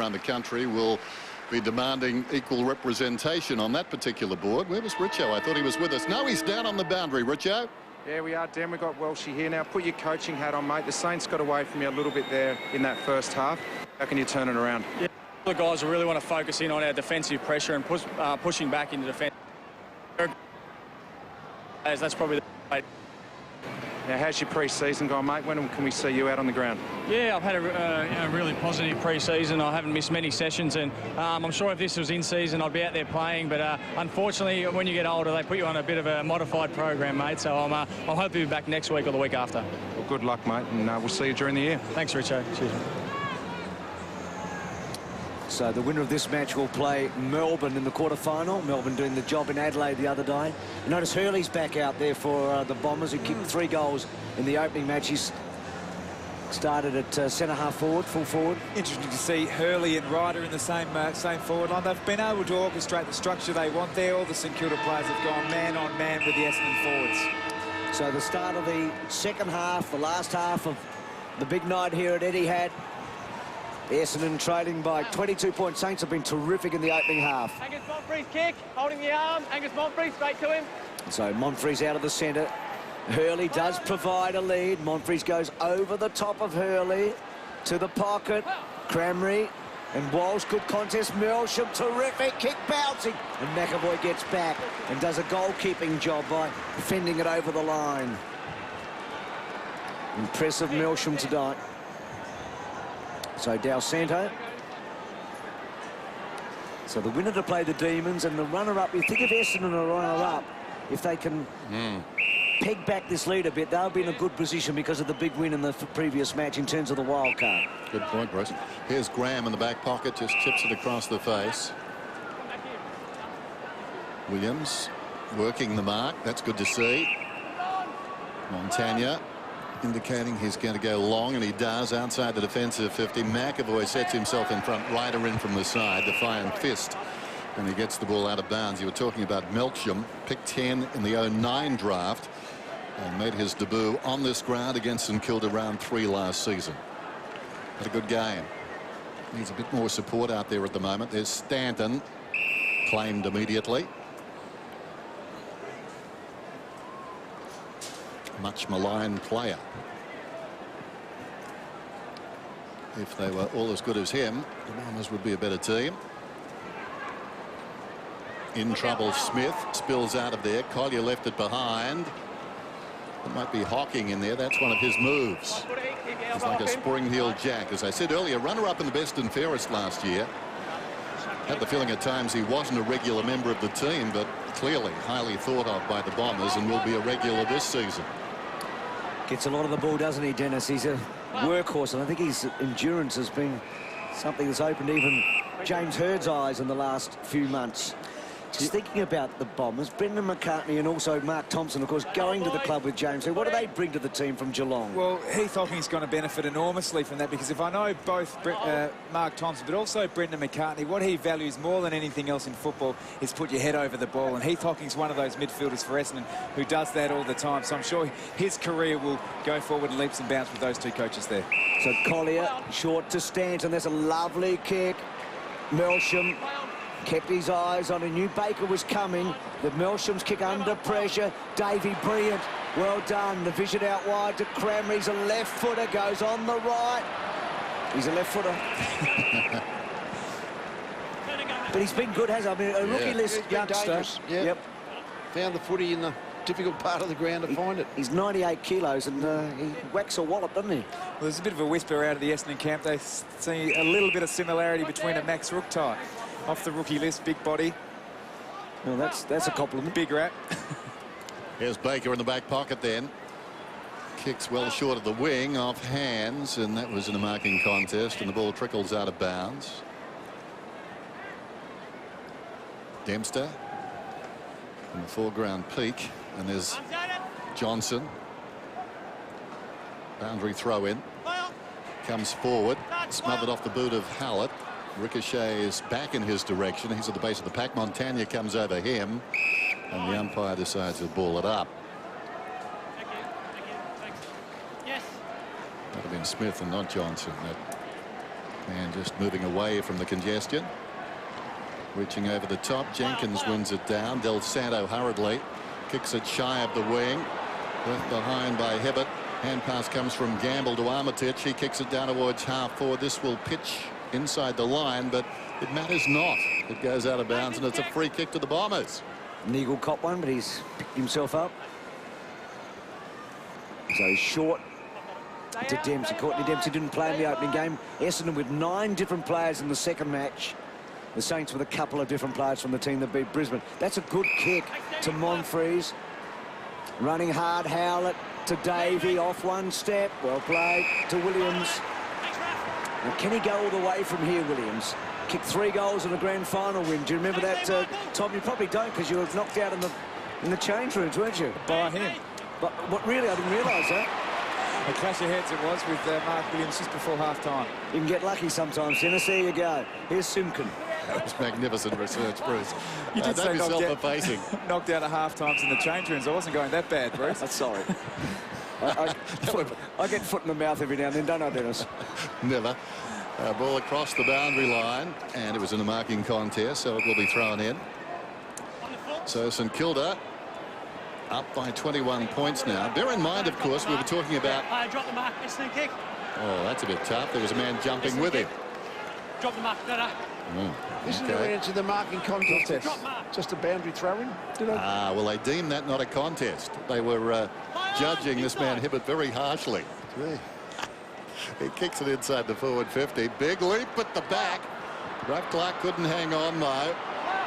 around the country will be demanding equal representation on that particular board. Where was Richo? I thought he was with us. No, he's down on the boundary. Richo? Yeah, we are, Dan. We've got Welshie here now. Put your coaching hat on, mate. The Saints got away from you a little bit there in that first half. How can you turn it around? Yeah, the guys really want to focus in on our defensive pressure and pushing back into defence. That's probably the way. Now, how's your pre-season gone, mate? When can we see you out on the ground? Yeah, I've had a really positive pre-season. I haven't missed many sessions, and I'm sure if this was in season, I'd be out there playing. But unfortunately, when you get older, they put you on a bit of a modified program, mate. So I'm hoping to be back next week or the week after. Well, good luck, mate, and we'll see you during the year. Thanks, Richo. Cheers. So the winner of this match will play Melbourne in the quarterfinal. Melbourne doing the job in Adelaide the other day. You notice Hurley's back out there for the Bombers, who kicked 3 goals in the opening match. He's started at centre-half forward, full forward. Interesting to see Hurley and Ryder in the same forward line. They've been able to orchestrate the structure they want there. All the St Kilda players have gone man-on-man with the Essendon forwards. So the start of the second half, the last half of the big night here at Etihad. Essendon trailing by 22 points. Saints have been terrific in the opening half. Angus Monfrey's kick, holding the arm. Angus Monfrey straight to him. So Monfrey's out of the centre. Hurley does provide a lead. Monfrey goes over the top of Hurley to the pocket. Cramry and Walsh, good contest. Melsham, terrific kick, bouncing. And McAvoy gets back and does a goalkeeping job by fending it over the line. Impressive Melsham tonight. So Dal Santo. So the winner to play the Demons and the runner-up. You think of Essendon a runner-up, if they can peg back this lead a bit, they'll be in a good position because of the big win in the previous match in terms of the wild card. Good point, Bruce. Here's Graham in the back pocket, just chips it across the face. Williams working the mark. That's good to see. Montagna indicating he's going to go long, and he does outside the defensive 50. McAvoy sets himself in front, Ryder in from the side, defiant fist, and he gets the ball out of bounds. You were talking about Melksham, picked 10 in the 09 draft and made his debut on this ground against St Kilda round 3 last season. Had a good game. Needs a bit more support out there at the moment. There's Stanton, claimed immediately. Much maligned player. If they were all as good as him, the Bombers would be a better team. In trouble, Smith spills out of there. Collier left it behind. It might be Hocking in there. That's one of his moves. He's like a spring-heeled jack. As I said earlier, runner-up in the best and fairest last year. Had the feeling at times he wasn't a regular member of the team, but clearly highly thought of by the Bombers and will be a regular this season. Gets a lot of the ball, doesn't he, Dennis? He's a workhorse, and I think his endurance has been something that's opened even James Hurd's eyes in the last few months. Just thinking about the Bombers, Brendan McCartney and also Mark Thompson, of course, going to the club with James. What do they bring to the team from Geelong? Well, Heath Hocking's going to benefit enormously from that, because if I know both Mark Thompson but also Brendan McCartney, what he values more than anything else in football is put your head over the ball, and Heath Hocking's one of those midfielders for Essendon who does that all the time. So I'm sure his career will go forward in leaps and bounds with those two coaches there. So Collier short to Stanton. There's a lovely kick. Melsham kept his eyes on. He knew Baker was coming. The Melsham's kick under pressure. Davey, brilliant. Well done. The vision out wide to Crammer. He's a left footer. Goes on the right. He's a left footer. But he's been good, hasn't he? I mean, a rookie list youngster. Yep. Found the footy in the difficult part of the ground to find it. He's 98 kilos and he whacks a wallop, doesn't he? Well, there's a bit of a whisper out of the Essendon camp. They see a little bit of similarity between a Max Rook type. Off the rookie list, big body. Well, that's a compliment. Big rat. Here's Baker in the back pocket then. Kicks well short of the wing, off hands, and that was in a marking contest, and the ball trickles out of bounds. Dempster in the foreground peak, and there's Johnson. Boundary throw in. Comes forward, smothered off the boot of Hallett. Ricochet is back in his direction. He's at the base of the pack. Montagna comes over him, and the umpire decides to ball it up. That would have been Smith and not Johnson that And just moving away from the congestion. Reaching over the top. Jenkins wins it down. Del Santo hurriedly kicks it shy of the wing. Left behind by Hibbert. Hand pass comes from Gamble to Armitage. He kicks it down towards half forward. This will pitch inside the line, but it matters not. It goes out of bounds, and it's a free kick to the Bombers. Neagle caught one, but he's picked himself up. So short to Dempsey. Courtney Dempsey didn't play in the opening game. Essendon with 9 different players in the second match. The Saints with a couple of different players from the team that beat Brisbane. That's a good kick to Monfries. Running hard, Howlett to Davey, off one step. Well played to Williams. Now, can he go all the way from here, Williams? Kicked 3 goals in a grand final win. Do you remember that, Tom? You probably don't, because you were knocked out in the change rooms, weren't you? By him. But what really, I didn't realise that. A clash of heads it was with Mark Williams just before half-time. You can get lucky sometimes, Dennis. There you go. Here's Simkin. That was magnificent research, Bruce. You did say don't be self-effacing. knocked out at half-times in the change rooms. I wasn't going that bad, Bruce. Sorry. I get foot in the mouth every now and then, don't I, Dennis? Never. Ball across the boundary line, and it was in a marking contest, so it will be thrown in. So St Kilda up by 21 points now. Bear in mind, of course, we were talking about... Drop the mark, it's the kick. Oh, that's a bit tough. There was a man jumping with him. Drop the mark, Isn't there an answer to the marking contest? Just a boundary throw-in? Well, they deemed that not a contest. They were judging this man Hibbert very harshly. Yeah. He kicks it inside the forward 50. Big leap at the back. Ruff Clark couldn't hang on, though.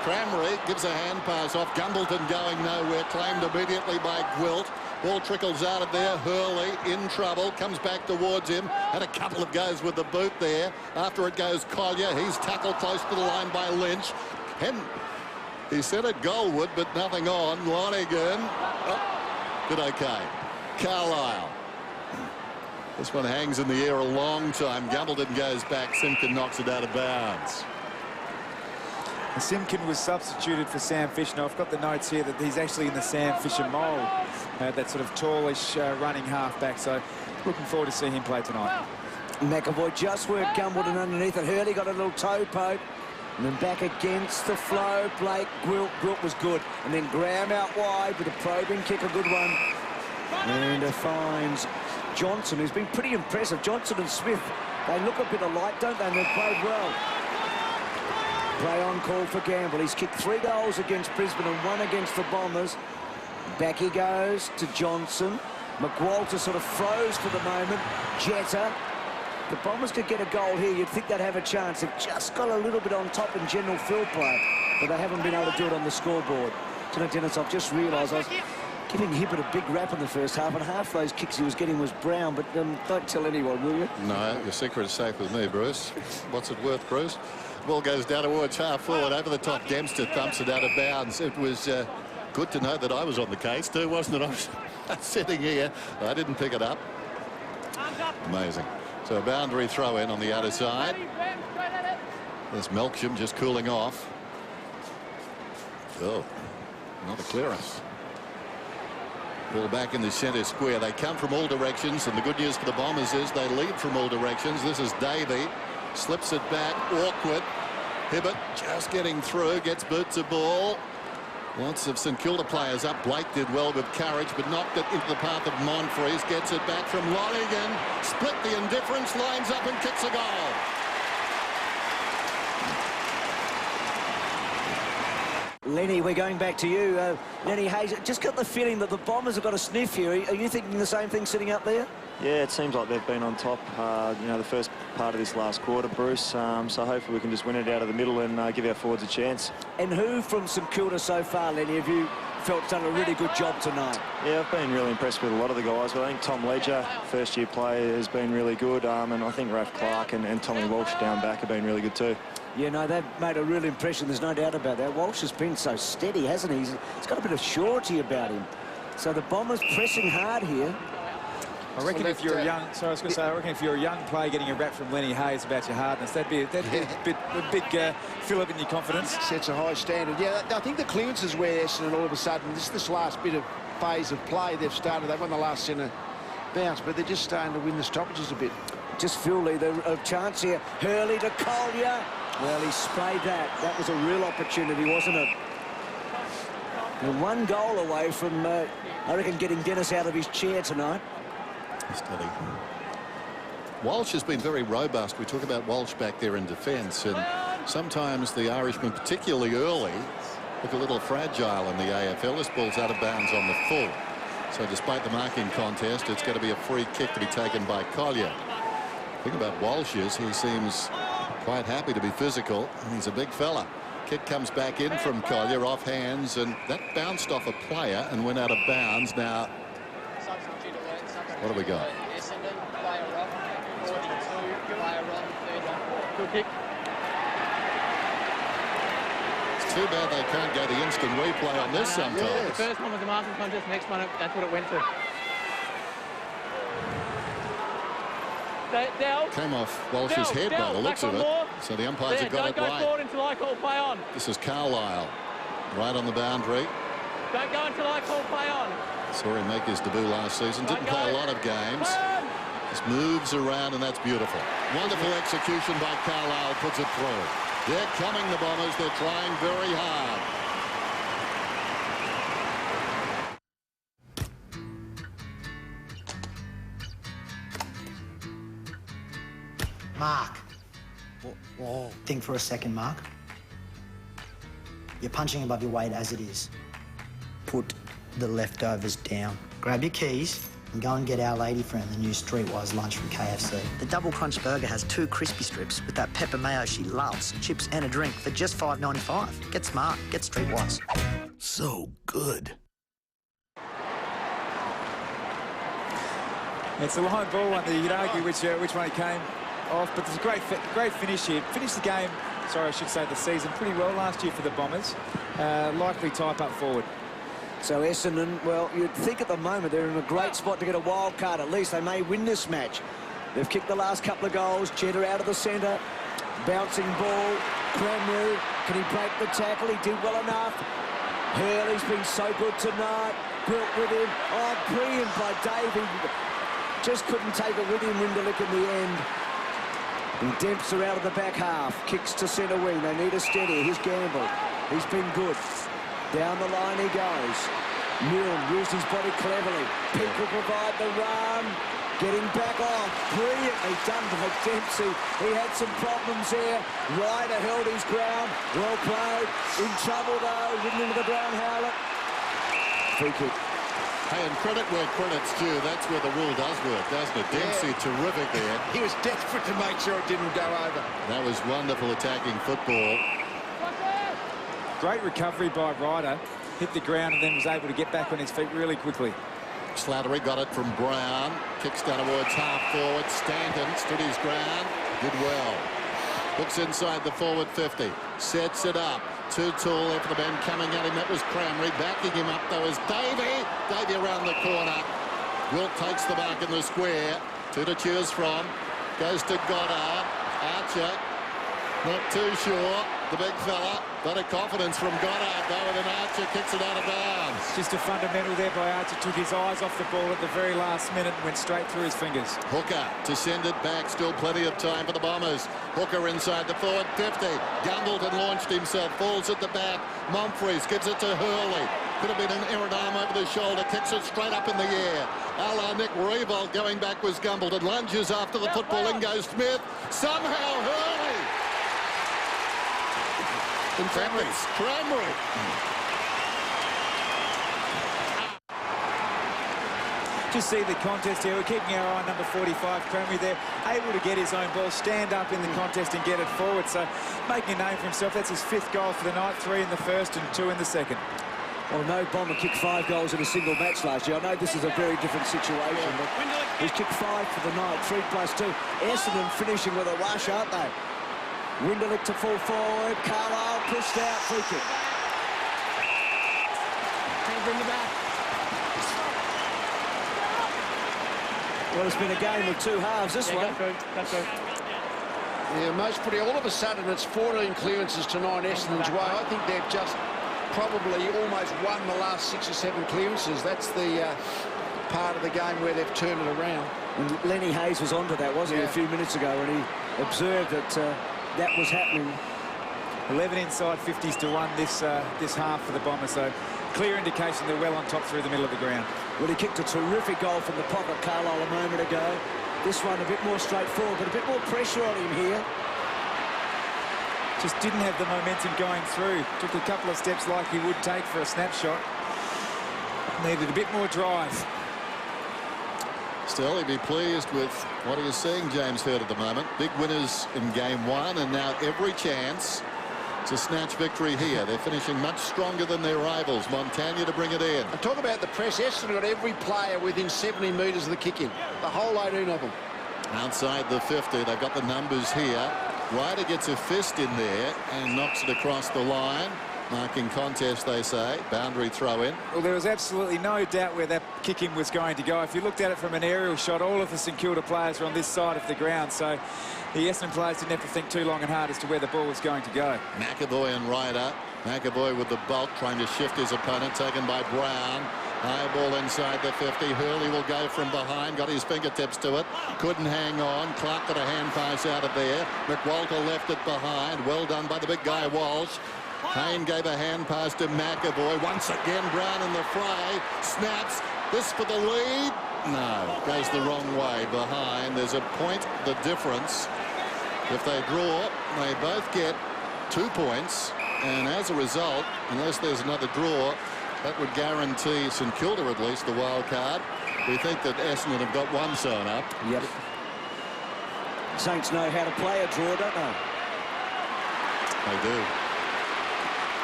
Cramry gives a hand pass off. Gumbleton going nowhere. Claimed immediately by Gwilt. Ball trickles out of there. Hurley in trouble. Comes back towards him. Had a couple of goes with the boot there. After it goes Collier. He's tackled close to the line by Lynch. He said it goalward, but nothing on. Lonigan. Oh, did okay. Carlisle. This one hangs in the air a long time. Gumbleton goes back. Simpkin knocks it out of bounds. Simkin was substituted for Sam Fisher. Now, I've got the notes here that he's actually in the Sam Fisher mould. That sort of tallish running halfback. So looking forward to seeing him play tonight. McAvoy just worked Gumbleton underneath it. Hurley got a little toe poke. And then back against the flow. Blake, Gwilt was good. And then Graham out wide with a probing kick, a good one. And finds Johnson, who's been pretty impressive. Johnson and Smith, they look a bit alike, don't they? And they've played well. Play on call for Gamble. He's kicked 3 goals against Brisbane and 1 against the Bombers. Back he goes to Johnson. McWalter sort of froze for the moment. Jetta. The Bombers could get a goal here. You'd think they'd have a chance. They've just got a little bit on top in general field play, but they haven't been able to do it on the scoreboard. Do you know, Dennis, I've just realised I was giving Hibbert a big rap in the first half, and half those kicks he was getting was brown, but don't tell anyone, will you? No, your secret is safe with me, Bruce. What's it worth, Bruce? Ball goes down towards half forward. Over the top, Dempster thumps it out of bounds. It was good to know that I was on the case too, wasn't it? I was sitting here. I didn't pick it up. Amazing. So a boundary throw in on the other side. There's Melksham just cooling off. Oh, another clearance. Ball back in the centre square. They come from all directions, and the good news for the Bombers is they lead from all directions. This is Davey. Slips it back, awkward. Hibbert just getting through, gets boots of ball. Lots of St Kilda players up. Blake did well with courage, but knocked it into the path of Monfries. Gets it back from Lonigan. Split the indifference, lines up and kicks a goal. Lenny, we're going back to you. Lenny Hayes, just got the feeling that the Bombers have got a sniff here. Are you thinking the same thing sitting up there? Yeah, it seems like they've been on top, you know, the first part of this last quarter, Bruce. So hopefully we can just win it out of the middle and give our forwards a chance. And who from St Kilda so far, Lenny, have you felt done a really good job tonight? Yeah, I've been really impressed with a lot of the guys, but I think Tom Ledger, first-year player, has been really good, and I think Raf Clark and Tommy Walsh down back have been really good too. Yeah, no, they've made a real impression. There's no doubt about that. Walsh has been so steady, hasn't he? He's got a bit of surety about him. So the Bombers pressing hard here. I reckon if you're a young, sorry, I was going to say, I reckon if you're a young player getting a rap from Lenny Hayes about your hardness, that'd be a big fill-up in your confidence. Sets a high standard. Yeah, I think the clearances where Essendon all of a sudden, this last bit of phase of play they've started, they won the last centre bounce, but they're just starting to win the stoppages a bit. just feel there's a chance here. Hurley to Collier. Well, he sprayed that. That was a real opportunity, wasn't it? And 1 goal away from, I reckon, getting Dennis out of his chair tonight. Steady. Walsh has been very robust. We talk about Walsh back there in defence, and sometimes the Irishmen, particularly early, look a little fragile in the AFL. This ball's out of bounds on the full. So despite the marking contest, it's going to be a free kick to be taken by Collier. The thing about Walsh is he seems quite happy to be physical, and he's a big fella. Kick comes back in from Collier off hands, and that bounced off a player and went out of bounds. Now, what do we got? Good kick. It's too bad they can't go the instant replay on this sometimes. The first one was the marking contest, next one, that's what it went to. Dell. Came off Walsh's head by the looks of it. So the umpires have got it right. Don't go forward until I call play on. This is Carlisle, right on the boundary. Don't go until I call play on. Saw him make his debut last season. Didn't play a lot of games. Just moves around, and that's beautiful. Wonderful execution by Carlisle, puts it through. They're coming, the Bombers. They're trying very hard. Mark. Whoa. Think for a second, Mark. You're punching above your weight as it is. Put the leftovers down. Grab your keys and go and get our lady friend the new Streetwise lunch from KFC. The double crunch burger has 2 crispy strips with that pepper mayo she loves, chips and a drink for just $5.95. Get smart. Get Streetwise. So good. It's a line ball one that you'd argue which one it came off, but there's a great finish here. Finished the game, sorry, I should say the season, pretty well last year for the Bombers. Likely type up forward. So Essendon, well, you'd think at the moment they're in a great spot to get a wild card. At least they may win this match. They've kicked the last couple of goals. Cheddar out of the centre. Bouncing ball. Cranmer, can he break the tackle? He did well enough. Hurley's been so good tonight. Built with him. Oh, brilliant by Davey. Just couldn't take it with him, Winderlick, in the end. And Dempster out of the back half. Kicks to centre wing. They need a steady. Here's Gamble. He's been good. Down the line he goes. Milne used his body cleverly. Peake will provide the run. Getting back off. Brilliantly done by Dempsey. He had some problems there. Ryder held his ground. Well played. In trouble though. Ridden into the ground, Howlett. Free kick. Hey, and credit where credit's due. That's where the rule does work, doesn't it? Dempsey, terrific there. He was desperate to make sure it didn't go over. That was wonderful attacking football. Great recovery by Ryder. Hit the ground and then was able to get back on his feet really quickly. Slattery got it from Brown. Kicks down towards half forward. Stanton stood his ground. Did well. Looks inside the forward 50. Sets it up. Too tall there for the men coming at him. That was Cranmer. Backing him up though is Davey. Davey around the corner. Wilt takes the mark in the square. 2 to choose from. Goes to Goddard. Archer. Not too sure. The big fella. Got a confidence from Goddard though, and then Archer kicks it out of bounds. Just a fundamental there by Archer. Took his eyes off the ball at the very last minute and went straight through his fingers. Hooker to send it back. Still plenty of time for the Bombers. Hooker inside the forward 50. Gumbleton launched himself. Falls at the back. Monfries gives it to Hurley. Could have been an errant arm over the shoulder. Kicks it straight up in the air. A la Nick Revolt going back was Gumbleton. Lunges after the football. In goes Smith. Somehow Hurley. And Cranmer. Just see the contest here. We're keeping our eye on number 45, Cranmer there, able to get his own ball, stand up in the contest and get it forward. So making a name for himself. That's his 5th goal for the night, 3 in the first and 2 in the second. Well, no Bomber kicked 5 goals in a single match last year. I know this is a very different situation, but he's kicked 5 for the night, 3+2. Essendon finishing with a rush, aren't they? Winderlick to full forward. Carlisle pushed out. Free kick. Can you bring it back? Well, it's been a game of 2 halves, this one. That's good. Yeah, most pretty. All of a sudden, it's 14 clearances to 9 Essendon's way. I think they've just probably almost won the last 6 or 7 clearances. That's the part of the game where they've turned it around. And Lenny Hayes was onto that, wasn't he, a few minutes ago, when he observed that that was happening. 11 inside, 50s to 1 this half for the Bombers, so clear indication they're well on top through the middle of the ground. Well, he kicked a terrific goal from the pocket, Carlisle, a moment ago. This one a bit more straightforward, but a bit more pressure on him here. Just didn't have the momentum going through. Took a couple of steps like he would take for a snapshot. Needed a bit more drive. Still, he'd be pleased with what he is seeing, James Hird, at the moment. Big winners in game 1, and now every chance to snatch victory here. They're finishing much stronger than their rivals. Montagna to bring it in. And talk about the press. Essendon got every player within 70 metres of the kick-in. The whole 18 of them. Outside the 50, they've got the numbers here. Ryder gets a fist in there and knocks it across the line. Marking contest, they say. Boundary throw in. Well, there was absolutely no doubt where that kick-in was going to go. If you looked at it from an aerial shot, all of the St Kilda players were on this side of the ground, so the Essendon players didn't have to think too long and hard as to where the ball was going to go. McAvoy and Ryder. McAvoy with the bulk, trying to shift his opponent, taken by Brown. High ball inside the 50. Hurley will go from behind. Got his fingertips to it. Couldn't hang on. Clark got a hand pass out of there. McWalter left it behind. Well done by the big guy Walsh. Payne gave a hand pass to McAvoy. Once again, Brown in the fray. Snaps. This for the lead. No, goes the wrong way behind. There's a point the difference. If they draw, they both get 2 points. And as a result, unless there's another draw, that would guarantee St Kilda at least the wild card. We think that Essendon have got one sewn up. Yep. Saints know how to play a draw, don't they? They do.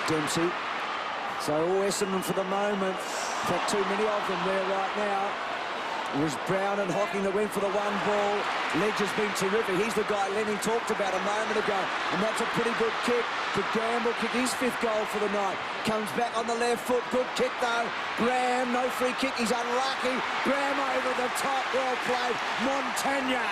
Dempsey. So all Essendon for the moment. In fact, too many of them there right now. It was Brown and Hocking that went for the one ball. Ledger's been terrific. He's the guy Lenny talked about a moment ago. And that's a pretty good kick. Could Gamble kick his 5th goal for the night. Comes back on the left foot. Good kick, though. Graham, no free kick. He's unlucky. Graham over the top. Well played. Montagna.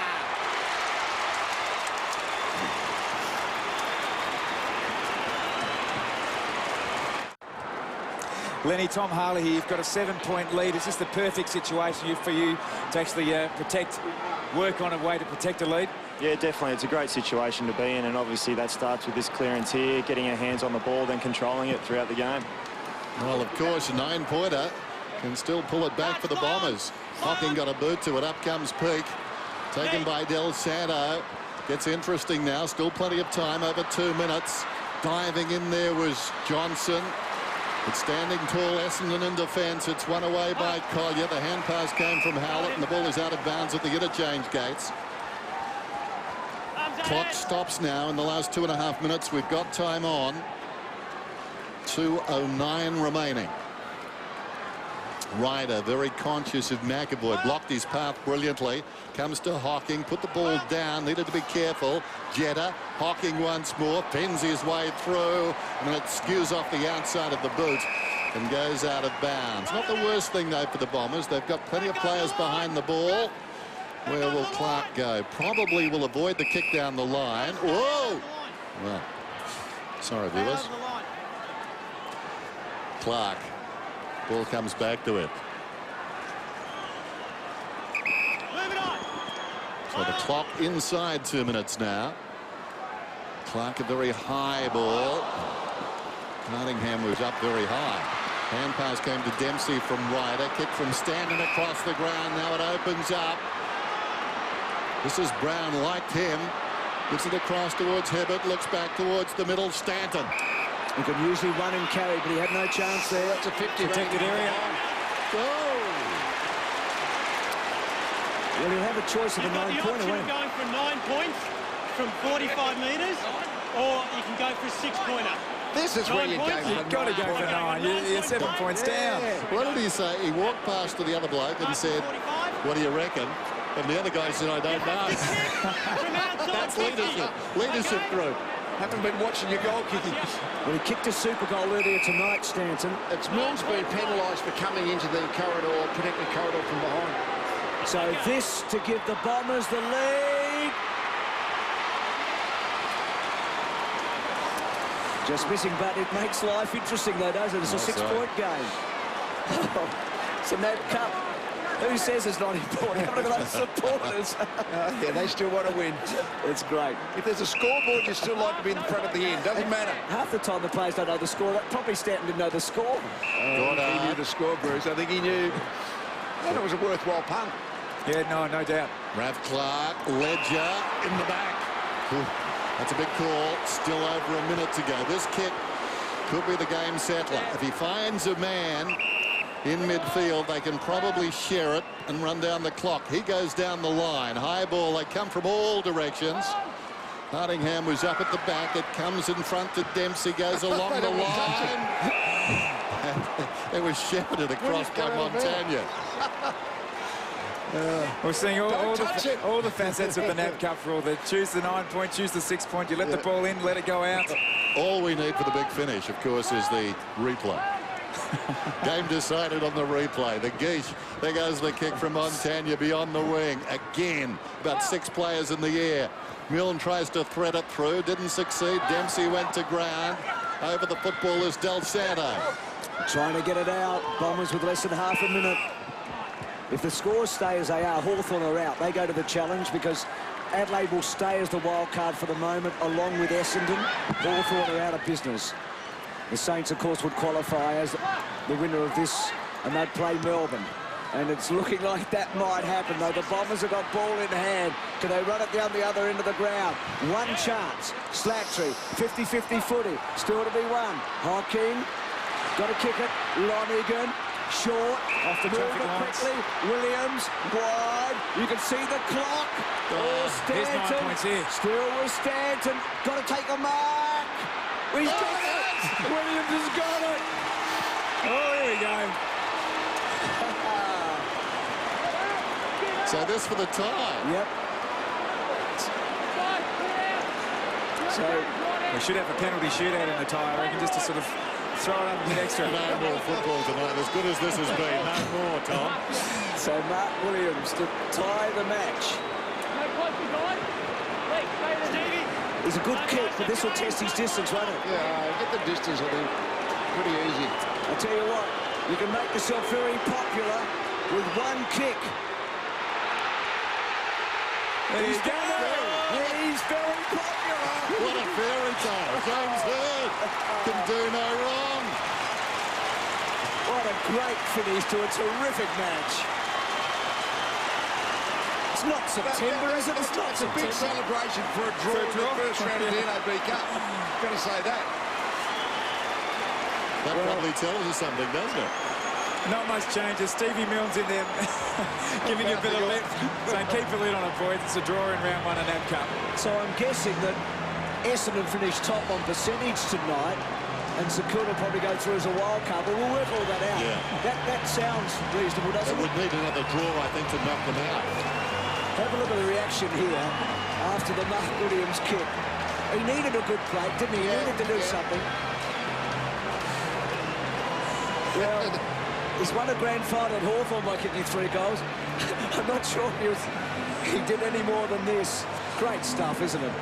Lenny, Tom Harley here, you've got a 7-point lead. It's just the perfect situation for you to actually work on a way to protect a lead. Yeah, definitely. It's a great situation to be in, and obviously that starts with this clearance here, getting our hands on the ball, then controlling it throughout the game. Well, of course, a 9-pointer can still pull it back for the Bombers. Hocking got a boot to it. Up comes Peake. Taken by Del Santo. Gets interesting now. Still plenty of time, over 2 minutes. Diving in there was Johnson. It's standing tall, Essendon in defence. It's won away by Collier. The hand pass came from Howlett, and the ball is out of bounds at the interchange gates. Clock stops now in the last 2.5 minutes. We've got time on. 2:09 remaining. Ryder, very conscious of McAvoy, blocked his path brilliantly. Comes to Hocking, put the ball down, needed to be careful. Jetta, Hocking once more, pins his way through, and it skews off the outside of the boot and goes out of bounds. Not the worst thing, though, for the Bombers. They've got plenty of players behind the ball. Where will Clark go? Probably will avoid the kick down the line. Whoa! Well, sorry, viewers. Clark. Ball comes back to it. So the clock inside 2 minutes now. Clark a very high ball. Nottingham was up very high. Hand pass came to Dempsey from Ryder. Kick from Stanton across the ground. Now it opens up. This is Brown, liked him. Gives it across towards Hibbert. Looks back towards the middle. Stanton. He could usually run and carry, but he had no chance there. It's a 50 protected area. Oh! Well, he'll have a choice of a 9-pointer. You've got the option of going for 9 points from 45 metres, or you can go for a 6-pointer. This is where you go. You've got to go for 9. You're 7 points down. What did he say? He walked past to the other bloke and said, "What do you reckon?" And the other guy said, "I don't know." That's leadership. Leadership group. Haven't been watching your goal kicking. Well, he kicked a super goal earlier tonight, Stanton. It's Mills been penalised for coming into the corridor, protecting the corridor from behind. So this to give the Bombers the lead. Just missing, but it makes life interesting, though, doesn't it? It's a 6-point game. It's a NAB Cup. Who says it's not important? Look at those supporters. Yeah, they still want to win. It's great. If there's a scoreboard, you still like to be in the front of the end. Doesn't matter. Half the time the players don't know the score. Probably Stanton didn't know the score. He knew the score, Bruce. I think he knew. And it was a worthwhile punt. Yeah, no doubt. Rav Clark, Ledger in the back. Ooh, that's a big call. Still over a minute to go. This kick could be the game settler. If he finds a man in midfield, they can probably share it and run down the clock. He goes down the line. High ball. They come from all directions. Nottingham was up at the back. It comes in front to Dempsey. Goes along the line. It was shepherded across by Montagna. We're seeing all the facets of the NAB Cup rule. They choose the 9 point, choose the 6 point. You let the ball in, let it go out. All we need for the big finish, of course, is the replay. Game decided on the replay. The Geesh. There goes the kick from Montagna beyond the wing. Again, about 6 players in the air. Milne tries to thread it through. Didn't succeed. Dempsey went to ground. Over the football is Del Santo. Trying to get it out. Bombers with less than half a minute. If the scores stay as they are, Hawthorn are out. They go to the challenge because Adelaide will stay as the wild card for the moment, along with Essendon. Hawthorn are out of business. The Saints, of course, would qualify as the winner of this, and they'd play Melbourne. And it's looking like that might happen, though. The Bombers have got ball in hand. Can they run it down the other end of the ground? One chance. Slattery, 50-50 footy. Still to be won. Hawking, got to kick it. Lonigan, short. Off the traffic movement lines. quickly. Williams, wide. You can see the clock. Here's 9 Stanton. points here. Still with Stanton. Got to take a mark. He's got it. Williams has got it. Oh, here we go. So this for the tie. Yep. So We should have a penalty shootout in the tie, I reckon, just to sort of throw it up a bit extra. No more football tonight. As good as this has been, no more, Tom. So Mark Williams to tie the match. He's a good kick, but this will test his distance, won't it? Yeah, get the distance, I think. Pretty easy. I'll tell you what, you can make yourself very popular with one kick. He's done it! He's very popular. What a fairy tale. James Hird can do no wrong. What a great finish to a terrific match. It's not September, is it? It's not It's a big September. celebration for a draw in the first round of the NAB Cup. Got to say that. That probably tells you something, doesn't it? Not much changes. Stevie Milne's in there giving you a bit of lift, saying keep a lid on it, boys. It's a draw in round 1 of NAB Cup. So I'm guessing that Essendon finished top on percentage tonight, and St Kilda will probably go through as a wild card, but we'll work all that out. Yeah. That sounds reasonable, They doesn't it? would need another draw, I think, to knock them out. Have a look at the reaction here after the Mark Williams kick. He needed a good play, didn't he? He needed to do something. Well, he's won a grand final at Hawthorn by kicking 3 goals. I'm not sure he did any more than this. Great stuff, isn't it?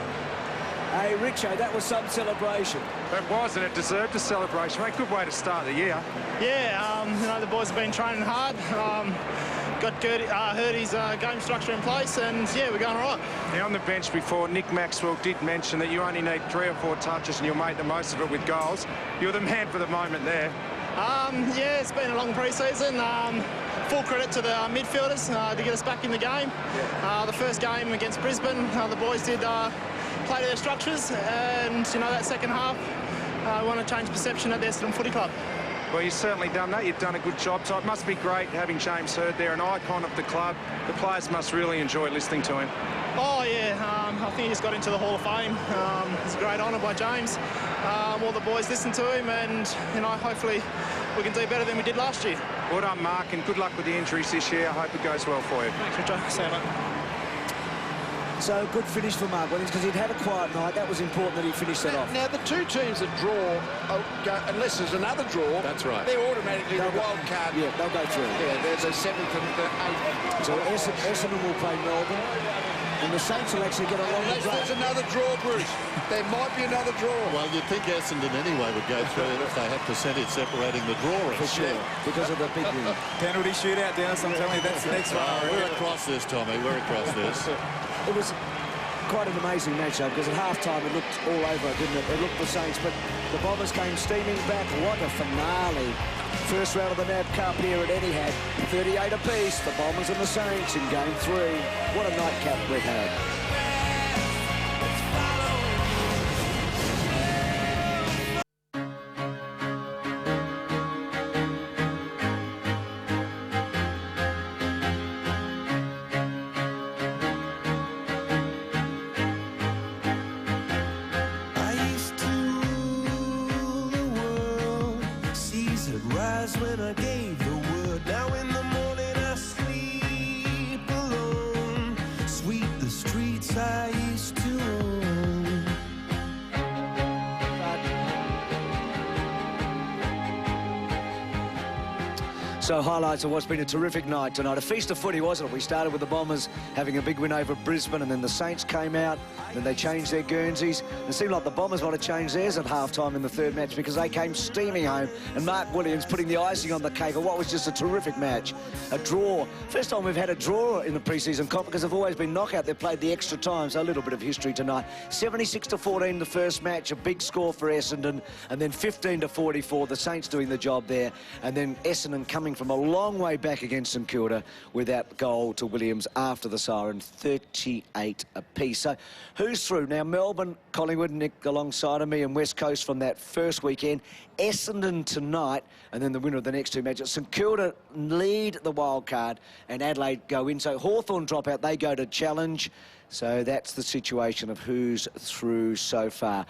Hey, Richo, that was some celebration. It was, and it deserved a celebration. Mate, good way to start the year. Yeah, you know, the boys have been training hard. Got Hurdy's game structure in place, and yeah, we're going all right. Now, on the bench before, Nick Maxwell did mention that you only need 3 or 4 touches and you'll make the most of it with goals. You're the man for the moment there. Yeah, it's been a long pre-season. Full credit to the midfielders to get us back in the game. The first game against Brisbane, the boys did play to their structures, and you know, that second half, we want to change perception at the Essendon Footy Club. Well, you've certainly done that. You've done a good job. So it must be great having James Hird there, an icon of the club. The players must really enjoy listening to him. Oh, yeah. I think he just got into the Hall of Fame. It's a great honour by James. All the boys listen to him, and, you know, hopefully we can do better than we did last year. Well done, Mark, and good luck with the injuries this year. I hope it goes well for you. Thanks, Richard. See you, mate. So good finish for Mark Williams because he'd had a quiet night. That was important that he finished that off. Now, the 2 teams that draw, unless there's another draw, That's right. they're automatically the wild card. Yeah, they'll go through. Yeah, they're the 7th and the 8th. So Essendon will play Melbourne. And the Saints will actually get a long Unless there's another draw, Bruce. There might be another draw. Well, you'd think Essendon anyway would go through it if they had percentage separating the drawers. for sure, because of the big win. Penalty shootout, Dennis. I'm telling you, that's the next one. We're across this, Tommy. We're across this. It was quite an amazing matchup because at half-time it looked all over, didn't it? It looked the Saints, but the Bombers came steaming back. What a finale. First round of the NAB Cup here at Etihad. 38 apiece, the Bombers and the Saints in Game 3. What a nightcap we've had. When I gave the word, now in the morning I sleep alone. Sweep the streets I used to own. So highlights of what's been a terrific night tonight. A feast of footy, wasn't it? We started with the Bombers having a big win over Brisbane, and then the Saints came out, then they changed their Guernseys. It seemed like the Bombers might have changed theirs at half-time in the third match because they came steaming home, and Mark Williams putting the icing on the cake of what was just a terrific match. A draw. First time we've had a draw in the pre-season comp because they've always been knockout. They've played the extra time, so a little bit of history tonight. 76-14 the first match, a big score for Essendon, and then 15-44, the Saints doing the job there, and then Essendon coming from a long way back against St Kilda with that goal to Williams after the siren, 38 apiece. So who's through? Now Melbourne, Collingwood, Nick alongside of me, and West Coast from that first weekend. Essendon tonight, and then the winner of the next two matches. St Kilda lead the wild card, and Adelaide go in. So Hawthorn drop out, they go to challenge. So that's the situation of who's through so far.